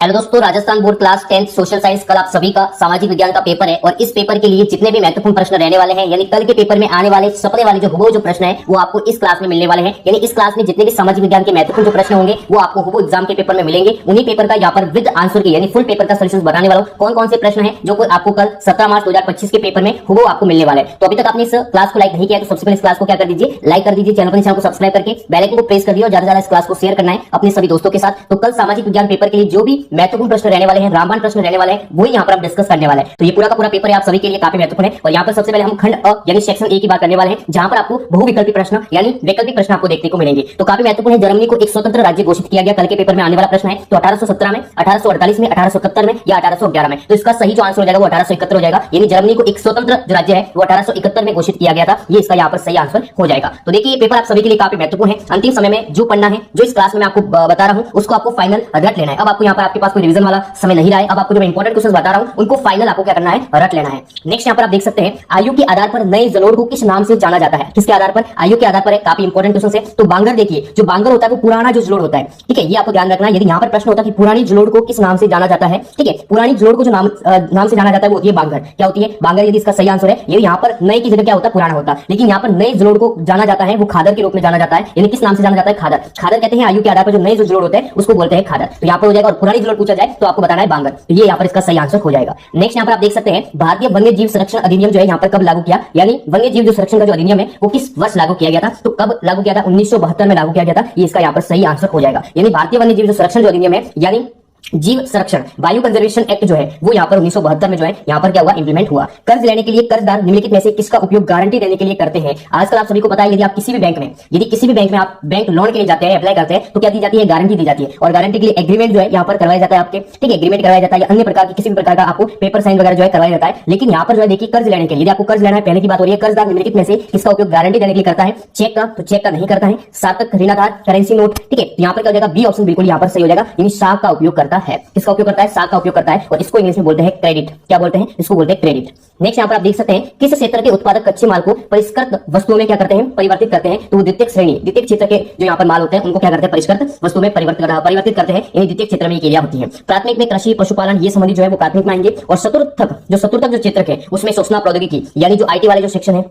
Hello दोस्तों, Rajasthan board class 10 social science कल आप सभी का सामाजिक विज्ञान का पेपर है और इस पेपर के लिए जितने भी महत्वपूर्ण प्रश्न रहने वाले हैं यानी कल के पेपर में आने वाले सपने वाले जो हुबहू जो प्रश्न है वो आपको इस क्लास में मिलने वाले हैं। यानी इस क्लास में जितने भी सामाजिक विज्ञान के महत्वपूर्ण जो प्रश्न होंगे वो आपको हुबहू एग्जाम के पेपर में मिलेंगे। उन्हीं पेपर का यहाँ पर विद आंसर की यानी फुल पेपर का सोल्यूशन बताने वाला हूँ। कौन कौन से प्रश्न है जो आपको कल 17 मार्च 2025 के पेपर में हुबहू आपको मिलने वाले हैं। तो अभी तक आपने इस क्लास को लाइक नहीं किया तो सबसे पहले इस क्लास को क्या कर दीजिए, लाइक कर दीजिए, चैनल को सब्सक्राइब करके बेल आइकन को प्रेस कर दिया और ज्यादा ज्यादा इस क्लास को शेयर करना है अपने सभी दोस्तों के साथ। तो कल सामाजिक विज्ञान पेपर के लिए जो भी महत्वपूर्ण प्रश्न रहने वाले हैं, रामबाण प्रश्न रहने वाले हैं, वही यहाँ पर हम डिस्कस करने वाले हैं। तो ये पूरा का पूरा पेपर है आप सभी के लिए काफी महत्वपूर्ण है। और यहाँ पर सबसे पहले हम खंड अ यानी सेक्शन ए की बात करने वाले हैं, जहां पर आपको बहुविकल्पी प्रश्न यानी वैकल्पिक प्रश्न आपको देखने को मिलेंगे। तो काफी महत्वपूर्ण है। जर्मनी को एक स्वतंत्र राज्य घोषित किया गया, कल के पेपर में आने वाला प्रश्न है। तो 1817 में, 1848 में, 1871 में या 1811 में। तो इसका सही जो आंसर हो जाएगा वो 1871 हो जाएगा। यानी जर्मनी को एक स्वतंत्र जो राज्य है वो 1871 में घोषित किया गया था। ये इसका यहाँ पर सही आंसर हो जाएगा। तो देखिए ये पेपर आप सभी के लिए काफी महत्वपूर्ण है। अंतिम समय में जो पढ़ना है, जो इस क्लास में मैं आपको बता रहा हूँ उसको आपको फाइनल रट लेना है। अब आपको यहाँ पर आपके पास कोई रिवीजन वाला समय नहीं रहा है। अब आपको जो इंपॉर्टेंट क्वेश्चन बता रहा हूँ उनको फाइनल आपको क्या करना है, रट लेना है। नेक्स्ट यहाँ पर आप देख सकते हैं आयु के आधार पर नए जलोढ़ को किस नाम से जाना जाता है। किसके आधार पर? आयु के आधार पर है। काफी इंपॉर्टेंट क्वेश्चन है। तो बांगर देखिए, जो बांगर होता है वो पुराना जो जलोढ़ होता है, ठीक है, ये आपको ध्यान रखना है। यदि यहाँ पर प्रश्न होता है कि पुरानी जलोढ़ को किस नाम से जाना जाता है, ठीक है, पुरानी जलोढ़ को जो नाम से जाना जाता है वो होती है बांगर। क्या होती है? बांगर। यदि इसका सही आंसर है, ये यहाँ पर नए की जगह क्या होता है, पुराना होता है। लेकिन यहाँ पर नए जलोढ़ को जाना जाता है वो खादर के रूप में जाना जाता है। यानी किस नाम से जाना जाता है? खादर। खादर कहते हैं आयु के आधार पर जो नए जो जलोढ़ होते हैं उसको बोलते हैं खादर। तो यहाँ पर हो जाएगा। और पुरानी जलोढ़ पूछा जाए तो आपको बताना है बांगर। तो ये यहाँ पर इसका सही आंसर हो जाएगा। नेक्स्ट यहाँ पर आप देख सकते हैं भारतीय वन्य जीव संरक्षण अधिनियम जो है यहाँ पर कब लागू किया, यानी वन्य जीव जो संरक्षण का जो अधिनियम है वो किस वर्ष लागू किया गया था। तो कब लागू किया था? 1972 में लागू किया गया था। ये इसका यहाँ पर सही आंसर हो जाएगा। यानी भारतीय वन्य जीव जो संरक्षण जो अधिनियम है यानी जीव संरक्षण बायो कंजर्वेशन एक्ट जो है वो यहाँ पर 1972 में जो है यहाँ पर क्या हुआ, इंप्लीमेंट हुआ। कर्ज लेने के लिए कर्जदार निम्नलिखित में से किसका उपयोग गारंटी देने के लिए करते हैं? आजकल आप सभी को पता है यदि आप किसी भी बैंक में आप बैंक लोन के लिए जाते हैं, अप्लाई करते हैं तो क्या दी जाती है, गारंटी दी जाती है। और गारंटी के लिए एग्रीमेंट जो है यहाँ पर करवाया जाता है आपके, ठीक है, एग्रीमेंट करवाया जाता है या अन्य प्रकार की किसी भी प्रकार का आपको पेपर साइन वगैरह जो है करवाया जाता है। लेकिन यहाँ पर जो है देखिए कर्ज लेने के लिए, यदि आपको कर्ज लेना है, पहले की बात हो रही है, कर्जदार निम्नलिखित में से किसका उपयोग गारंटी देने के लिए करता है? चेक का, तो चेक का नहीं करता है। सार्थक ऋणाधार, करेंसी नोट, ठीक है, यहाँ पर क्या हो जाएगा, बी ऑप्शन बिल्कुल यहाँ पर सही हो जाएगा। यानी साख का उपयोग करता है। किसका उपयोग करता है? साख का उपयोग करता है। और इसको इंग्लिश में बोलते हैं क्रेडिट। क्या बोलते हैं? इसको बोलते हैं क्रेडिट। नेक्स्ट यहाँ पर आप देख सकते हैं किस क्षेत्र के उत्पादक कच्चे माल को परिष्कृत वस्तुओं में क्या करते हैं, परिवर्तित करते हैं। तो वो द्वितीय श्रेणी, द्वितीय क्षेत्र के जो यहाँ पर माल होते हैं उनको क्या करते हैं, परिष्कृत वस्तुओं में परिवर्तित करते हैं। यानी द्वितीय क्षेत्र में ये क्रिया होती है। प्राथमिक में कृषि, पशुपालन ये संबंधी जो है वो प्राथमिक में आएंगे। और चतुर्थक जो क्षेत्र है उसमें सूचना प्रौद्योगिकी यानी जो आईटी वाले जो सेक्शन है,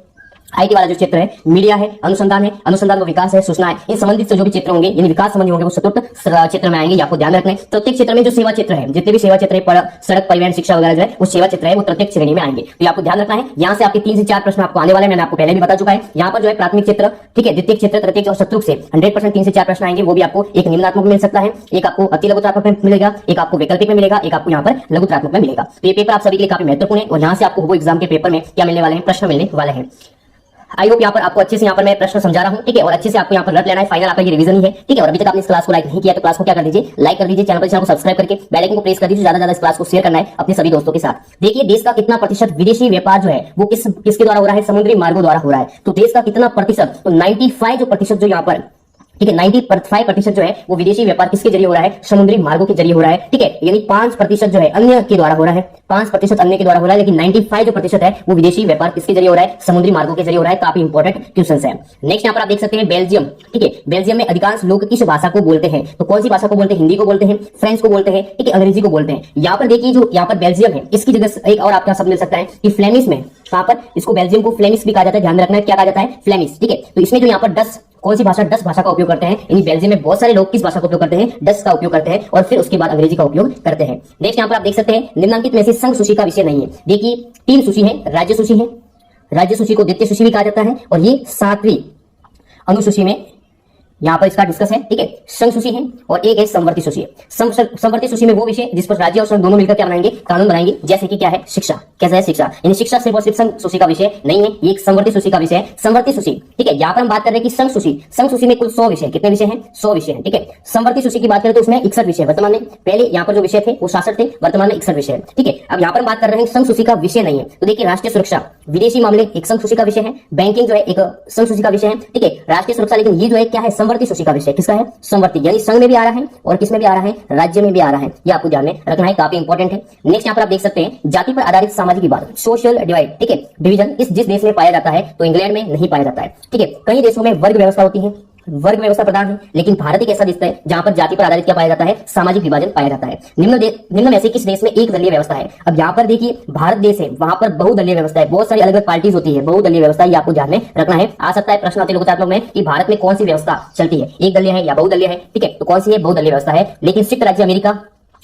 आईटी वाला जो क्षेत्र है, मीडिया है, अनुसंधान व विकास है, सूचना है, इन संबंधित जो भी क्षेत्र होंगे यानी विकास संबंधी होंगे वो चतुर्थ क्षेत्र में आएंगे। आपको ध्यान रखना है प्रत्येक क्षेत्र में जो सेवा क्षेत्र है, जितने भी सेवा क्षेत्र है, सड़क परिवहन शिक्षा वगैरह जो है वो सेवा क्षेत्र है वो प्रत्येक श्रेणी में आएंगे। तो आपको ध्यान रखना है। यहाँ से आपके 3 से 4 प्रश्न आपको आने वाले, मैंने आपको पहले भी बता चुका है। यहाँ पर जो है प्राथमिक क्षेत्र, ठीक है, द्वितीय क्षेत्र, तृतीय और चतुर्थ से 100% 3 से 4 प्रश्न आएंगे। वो भी आपको एक निम्नात्मक में मिल सकता है, एक आपको अति लघुत्रात्मक में मिलेगा, एक आपको वैकल्पिक में मिलेगा, एक आपको यहाँ पर लघुत्रात्मक में मिलेगा। तो ये पेपर आप सभी के लिए काफी महत्वपूर्ण है। और यहाँ से आपको वो एग्जाम के पेपर में क्या मिलने वाले हैं, प्रश्न मिलने वाले हैं। आई होप यहाँ पर आपको अच्छे से यहाँ पर मैं प्रश्न समझा रहा हूँ, ठीक है, और अच्छे से आपको यहाँ पर रट लेना है। फाइनल आपका ये रिवीजन ही है, ठीक है। और अभी तक आपने इस क्लास को लाइक नहीं किया तो क्लास को क्या कर दीजिए, लाइक कर दीजिए, चैनल को सब्सक्राइब करके बेल आइकन को प्रेस कर दीजिए। ज्यादा इस क्लास को शेयर करना है अपने सभी दोस्तों के साथ। देखिए देश का कितना प्रतिशत विदेशी व्यापार जो है वो किसके द्वारा हो रहा है, समुद्री मार्गों द्वारा हो रहा है। तो देश का कितना प्रतिशत, तो 95 जो प्रतिशत जो यहाँ पर, ठीक है, 95% जो है वो विदेशी व्यापार किसके जरिए हो रहा है, समुद्री मार्गों के जरिए हो रहा है, ठीक है। यानी 5% जो है अन्य के द्वारा हो रहा है, 5% अन्य के द्वारा हो रहा है। लेकिन 95 जो प्रतिशत है वो विदेशी व्यापार किसके जरिए हो रहा है, समुद्री मार्गों के जरिए हो रहा है। काफी इंपॉर्टेंट क्वेश्चन है। नेक्स्ट यहाँ पर आप देख सकते हैं बेल्जियम, ठीक है, बेल्जियम में अधिकांश लोग किस भाषा को बोलते हैं? तो कौन सी भाषा को बोलते हैं? हिंदी को बोलते हैं, फ्रेंच को बोलते हैं, ठीक है, अंग्रेजी को बोलते हैं। यहाँ पर देखिए जो यहाँ पर बेल्जियम है इसकी जगह एक और आपका शब्द मिल सकता है कि फ्लेमिश में, कहां पर इसको बेल्जियम को फ्लेमिश भी कहा जाता है। ध्यान रखना है क्या कहा जाता है, फ्लेमिश, ठीक है। तो इसमें जो यहाँ पर 10 कौन सी भाषा, 10 भाषा का उपयोग करते हैं। यानी बेल्जियम में बहुत सारे लोग किस भाषा का उपयोग करते हैं, 10 का उपयोग करते हैं और फिर उसके बाद अंग्रेजी का उपयोग करते हैं। नेक्स्ट यहाँ पर आप देख सकते हैं निम्नलिखित में से संघ सूची का विषय नहीं है। देखिए 3 सूची है, राज्य सूची है, राज्य सूची को द्वितीय सूची भी कहा जाता है और ये 7वीं अनुसूची में यहाँ पर इसका डिस्कस है, ठीक है। संघ सूची है और एक है समवर्ती सूची है। समवर्ती सूची में वो विषय जिस पर राज्य और संघ दोनों मिलकर क्या बनाएंगे, कानून बनाएंगे, जैसे कि क्या है, शिक्षा। कैसा है, शिक्षा। यानी शिक्षा सिर्फ और सिर्फ संघ सूची का विषय नहीं है, ये एक समवर्ती सूची का विषय है। समवर्ती सूची, ठीक है। यहाँ पर हम बात कर रहे हैं कि संघ सूची में कुल 100 विषय, कितने विषय हैं, 100 विषय हैं, ठीक है। समवर्ती सूची की बात करें तो उसमें 61 विषय वर्तमान में, पहले यहाँ पर जो विषय थे वो 66 थे, वर्तमान में 61 विषय है, ठीक है। अब यहाँ पर बात कर रहे हैं संघ सूची का विषय नहीं है। तो देखिए राष्ट्रीय सुरक्षा, विदेशी मामले एक संघ सूची का विषय है, बैंकिंग जो है एक संघ सूची का विषय है, ठीक है। राष्ट्रीय सुरक्षा, लेकिन ये जो है क्या है, समवर्ती सूची का विषय। किसका है, समवर्ती, यानी संघ में भी आ रहा है और किसमें भी आ रहा है, राज्य में भी आ रहा है। ये आपको ध्यान में रखना है, काफी इंपॉर्टेंट है। नेक्स्ट यहाँ पर आप देख सकते हैं जाति पर आधारित सामाजिक विवाद, सोशल डिवाइड, ठीक है, डिवीजन जिस देश में पाया जाता है तो इंग्लैंड में नहीं पाया जाता है, ठीक है। कई देशों में वर्ग व्यवस्था होती है, वर्ग व्यवस्था प्रधान है, लेकिन भारत एक ऐसा देश है जहां पर जाति पर आधारित क्या पाया जाता है, सामाजिक विभाजन पाया जाता है। निम्न में से किस देश में एक दलीय व्यवस्था है? अब यहाँ पर देखिए भारत देश है, वहां पर बहुदलीय व्यवस्था है, बहुत सारी अलग अलग पार्टीज होती है, बहुदलीय व्यवस्था ये आपको ध्यान में रखना है। आ सकता है प्रश्न आते लोकतांत्रिक में कि भारत में कौन सी व्यवस्था चलती है, एक दलीय है या बहुदलीय है, ठीक है, तो कौन सी है, बहुदलीय व्यवस्था है। लेकिन संयुक्त राज्य अमेरिका,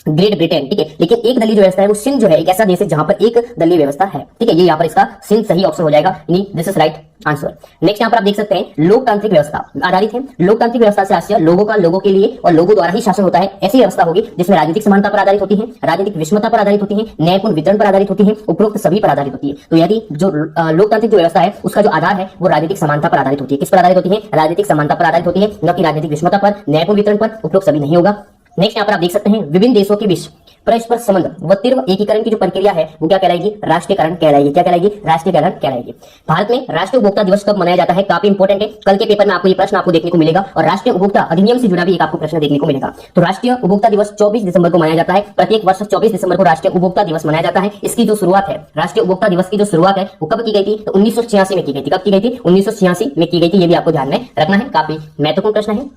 ग्रेट ब्रिटेन, ठीक है, लेकिन एक दलीय जो व्यवस्था है वो सिंध जो है एक ऐसा देश है जहां पर एक दलीय व्यवस्था है, ठीक है, ये यहाँ पर इसका सिंध सही ऑप्शन हो जाएगा, this is right answer. Next यहाँ पर आप देख सकते हैं लोकतांत्रिक व्यवस्था आधारित है। लोकतांत्रिक व्यवस्था से आशय लोगों का लोगों के लिए और लोगों द्वारा ही शासन होता है, ऐसी व्यवस्था होगी जिसमें राजनीतिक समानता पर आधारित होती है, राजनीतिक विषमता पर आधारित होती है, न्यायपूर्ण वितरण पर आधारित होती है, उपरोक्त सभी पर आधारित होती है। तो यदि जो लोकतांत्रिक जो व्यवस्था है उसका जो आधार है वो राजनीतिक समानता पर आधारित होती है। किस पर आधारित होती है? राजनीतिक समानता पर आधारित होती है, न कि राजनीतिक विषमता पर, न्यायपूर्ण वितरण पर, उपरोक्त सभी नहीं होगा। नेक्स्ट यहाँ पर आप देख सकते हैं विभिन्न देशों के बीच परस्पर संबंध व तीव्र एकीकरण की जो प्रक्रिया है वो क्या कहलाएगी? राष्ट्रीयकरण कहलाएगी। क्या कहलाएगी? राष्ट्रीयकरण कहलाएगी। भारत में राष्ट्रीय उपभोक्ता दिवस कब मनाया जाता है? काफी इंपॉर्टेंट है, कल के पेपर में आपको ये प्रश्न आपको देखने को मिलेगा और राष्ट्रीय उपभोक्ता अधिनियम से जुड़ा भी एक आपको प्रश्न देखने को मिलेगा। तो राष्ट्रीय उपभोक्ता दिवस 24 दिसंबर को मनाया जाता है। प्रत्येक वर्ष 24 दिसंबर को राष्ट्रीय उपभोक्ता दिवस मनाया जाता है। इसकी जो शुरुआत है, राष्ट्रीय उपभोक्ता दिवस की जो शुरुआत है वो कब की गई थी? तो 1986 में की गई थी। कब की गई थी? 1986 में की गई थी। ये भी आपको ध्यान में रखना है, काफी महत्वपूर्ण प्रश्न है।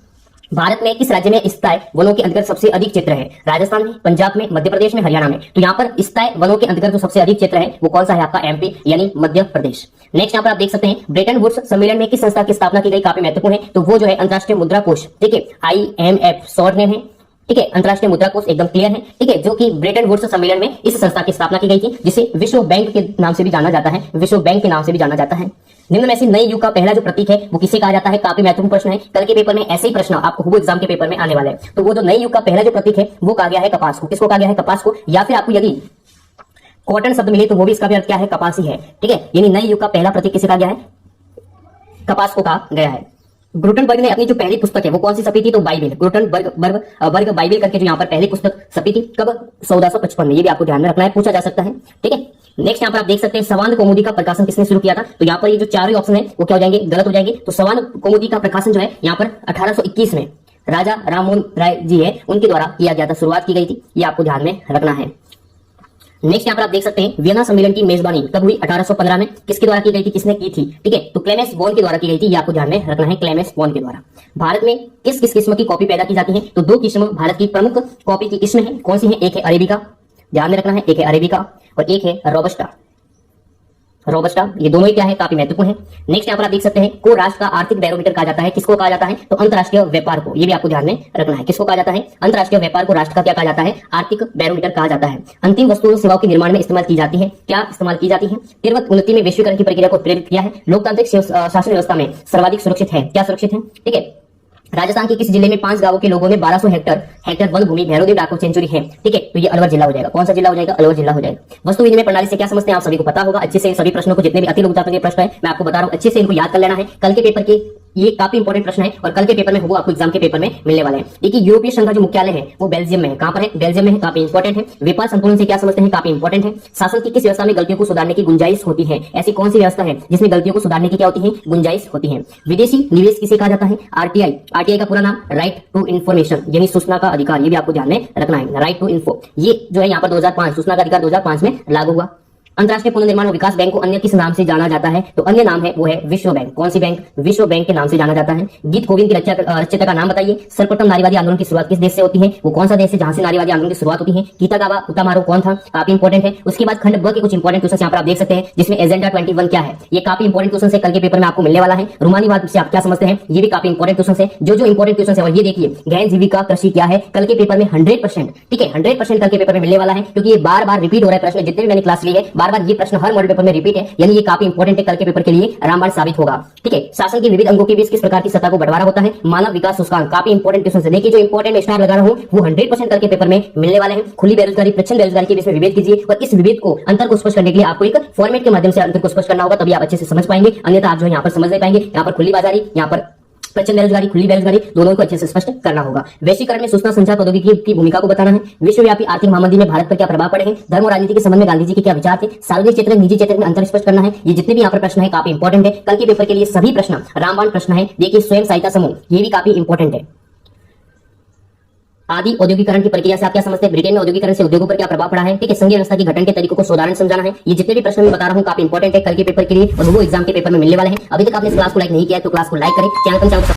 भारत में किस राज्य में स्थायी वनों के अंतर्गत सबसे अधिक क्षेत्र है? राजस्थान में, पंजाब में, मध्य प्रदेश में, हरियाणा में। तो यहाँ पर स्थायी वनों के अंतर्गत जो सबसे अधिक क्षेत्र है वो कौन सा है? आपका एमपी यानी मध्य प्रदेश। नेक्स्ट यहाँ पर आप देख सकते हैं ब्रेटन वुड्स सम्मेलन में किस संस्था की स्थापना की गई? काफी महत्वपूर्ण है, तो वो जो है अंतरराष्ट्रीय मुद्रा कोष, ठीक है, IMF शॉर्ट नेम है, ठीक है, अंतरराष्ट्रीय मुद्रा कोष एकदम क्लियर है, ठीक है, जो कि ब्रेटन वुड्स सम्मेलन में इस संस्था की स्थापना की गई थी, जिसे विश्व बैंक के नाम से भी जाना जाता है, विश्व बैंक के नाम से भी जाना जाता है। निम्न में से नए युग का पहला जो प्रतीक है वो किसे कहा जाता है? काफी महत्वपूर्ण प्रश्न है, कल के पेपर में ऐसे ही प्रश्न आपको हुबहू एग्जाम के पेपर में आने वाले हैं। तो वो जो नए युग का पहला जो प्रतीक है वो कहा गया है कपास को। किसको कहा गया है? कपास को। या फिर आपको यदि कॉटन शब्द मिले तो वो भी इसका भी अर्थ क्या है? कपास ही है, ठीक है, यानी नए युग का पहला प्रतीक किसे कहा गया है? कपास को कहा गया है। गुटेनबर्ग ने अपनी जो पहली पुस्तक है वो कौन सी छपी थी? तो बाइबिल। गुटेनबर्ग बाइबिल करके जो यहाँ पर पहली पुस्तक छपी थी, कब? 1455 में। ये भी आपको ध्यान में रखना है, पूछा जा सकता है, ठीक है। नेक्स्ट यहाँ पर आप देख सकते हैं संवाद कौमुदी का प्रकाशन किसने शुरू किया था? तो यहाँ पर ये जो चारों ऑप्शन है वो क्या हो जाएंगे? गलत हो जाएंगे। तो संवाद कौमुदी का प्रकाशन जो है यहाँ पर 1821 में राजा राममोहन राय जी है उनके द्वारा किया गया था, शुरुआत की गई थी, ये आपको ध्यान में रखना है। नेक्स्ट यहाँ पर आप देख सकते हैं वियना सम्मेलन की मेजबानी कब हुई? 1815 में। किसके द्वारा की गई थी? किसने की थी? ठीक है, तो क्लेमेंस बॉन के द्वारा की गई थी, ये आपको ध्यान में रखना है, क्लेमेंस बॉन के द्वारा। भारत में किस किस किस्म की कॉफी पैदा की जाती है? तो दो किस्म भारत की प्रमुख कॉफी की किस्म है, कौन सी है? एक है अरेबिका, ध्यान में रखना है, एक है अरेबिका और एक है रोबस्टा। ये दोनों ही क्या है? काफी महत्वपूर्ण है। नेक्स्ट यहाँ पर आप देख सकते हैं को राष्ट्र का आर्थिक बैरोमीटर कहा जाता है, किसको कहा जाता है? तो अंतरराष्ट्रीय व्यापार को, ये भी आपको ध्यान में रखना है, किसको कहा जाता है? अंतरराष्ट्रीय व्यापार को राष्ट्र का क्या कहा जाता है? आर्थिक बैरोमीटर कहा जाता है। अंतिम वस्तुओं और सेवाओं के निर्माण में इस्तेमाल की जाती है, क्या इस्तेमाल की जाती है? तीव्र उन्नति में वैश्वीकरण की प्रक्रिया को प्रेरित किया है, लोकतांत्रिक शासन व्यवस्था में सर्वाधिक सुरक्षित है, क्या सुरक्षित है? ठीक है, राजस्थान के किस जिले में 5 गांवों के लोगों में 1200 हेक्टेयर वन भूमि भैरवदेव डाकू सेंचुरी है, ठीक है, तो ये अलवर जिला हो जाएगा। कौन सा जिला हो जाएगा? अलवर जिला हो जाएगा। वस्तु विनिमय प्रणाली से क्या समझते हैं आप सभी को पता होगा अच्छे से। सभी प्रश्नों को, जितने भी अति लोकतांत्रिक के प्रश्न है मैं आपको बता रहा हूं, अच्छे से इनको याद कर लेना है। कल के पेपर के ये काफी इंपॉर्टेंट प्रश्न है और कल के पेपर में वो आपको एग्जाम के पेपर में मिलने वाले हैं। देखिए यूरोपीय संघ का जो मुख्यालय है वो बेल्जियम में है। कहां पर है? बेल्जियम में है, काफी इंपॉर्टेंट है। व्यापार संतुलन से क्या समझते हैं? काफी इंपॉर्टेंट है। शासन की किस व्यवस्था में गलतियों को सुधारने की गुंजाइश होती है? ऐसी कौन सी व्यवस्था है जिसमें गलतियों को सुधारने की क्या होती है? गुंजाइश होती है। विदेशी निवेश किसे कहा जाता है? आरटीआई का पूरा नाम राइट टू इन्फॉर्मेशन यानी सूचना का अधिकार, ये भी आपको ध्यान में रखना है, राइट टू इन्फो। ये जो है यहाँ पर 2005 सूचना का अधिकार 2005 में लागू हुआ। अंतरराष्ट्रीय पुनर्निर्माण और विकास बैंक को अन्य किस नाम से जाना जाता है? तो अन्य नाम है वो है विश्व बैंक। कौन सी बैंक? विश्व बैंक के नाम से जाना जाता है। गीत गोविंद की रचयिता का नाम बताइए। सर्वप्रथम नारीवादी आंदोलन की शुरुआत किस देश से होती है? वो कौन सा देश है जहां से नारीवादी आंदोलन की शुरुआत होती है? कीतागावा उतामारो कौन था? काफी इंपॉर्टेंट है। उसके बाद खंड ब के कुछ इंपॉर्टेंट क्वेश्चन यहाँ पर आप देख सकते हैं, जिसमें एजेंडा 21 क्या है, ये काफी इंपॉर्टेंट क्वेश्चन है, कल के पेपर में आपको मिलने वाला है। रूमानीवाद से आप क्या समझते हैं? ये भी काफी इंपॉर्टेंट क्वेश्चन है। जो इंपॉर्टेंट क्वेश्चन है और ये देखिए गहन जीविका कृषि क्या है, कल के पेपर में 100%, ठीक है, 100% कल के पेपर में मिलने वाला है, क्योंकि ये बार बार रिपीट हो रहा है प्रश्न। जितने भी मैंने क्लास ली है बार बार ये प्रश्न हर पेपर में रिपीट है, यानी ये काफी इंपॉर्टेंट है, कल के पेपर के लिए रामबाण साबित होगा। ठीक है, शासन के विविध अंगों के बीच किस प्रकार की सत्ता को बंटवारा होता है? मानव विकास सूचकांक, काफी इंपॉर्टेंट क्वेश्चन है। देखिए जो इंपॉर्टेंट स्टार लगा रहा हूं वो 100% कल के पेपर में मिलने वाले हैं। खुली बेरोजगारी, प्रचंड बेरोजगारी के बीच में विभेद कीजिए और इस विभेद को अंतर को स्पष्ट करने के लिए आपको एक फॉर्मेट के माध्यम से अंतर को स्पष्ट करना होगा, तभी आप अच्छे से समझ पाएंगे, अन्यथा आप जो यहाँ पर समझ नहीं पाएंगे। यहाँ पर खुली बाजारी, यहाँ पर प्रचंड बेरोजगारी, खुली बेरोजगारी, दोनों को अच्छे से स्पष्ट करना होगा। वैश्वीकरण में सूचना संचार प्रौद्योगिकी की भूमिका को बताना है। विश्वव्यापी आर्थिक महामंदी में भारत पर क्या प्रभाव पड़े हैं? धर्म और राजनीति के संबंध में गांधी जी के क्या विचार थे? सार्वजनिक क्षेत्र निजी क्षेत्र में अंतर स्पष्ट करना है। ये जितने भी यहाँ पर प्रश्न है काफी इंपॉर्टेंट है, कल के पेपर के लिए सभी प्रश्न रामबाण प्रश्न है। देखिए स्वयं सहायता समूह, ये भी काफी इंपॉर्टेंट है। आदि औद्योगिकरण की प्रक्रिया से आप क्या समझते हैं? ब्रिटेन में औद्योगिकरण से उद्योगों पर क्या प्रभाव पड़ा है? ठीक है, संघीय व्यवस्था की गठन के तरीकों को साधारण समझाना है। ये जितने भी प्रश्न मैं बता रहा हूँ काफी इंपॉर्टेंट है कल के पेपर के लिए और वो एग्जाम के पेपर में मिलने वाले हैं। अभी तक आपने इस क्लास को लाइक नहीं किया है तो क्लास को लाइक करें, चैनल को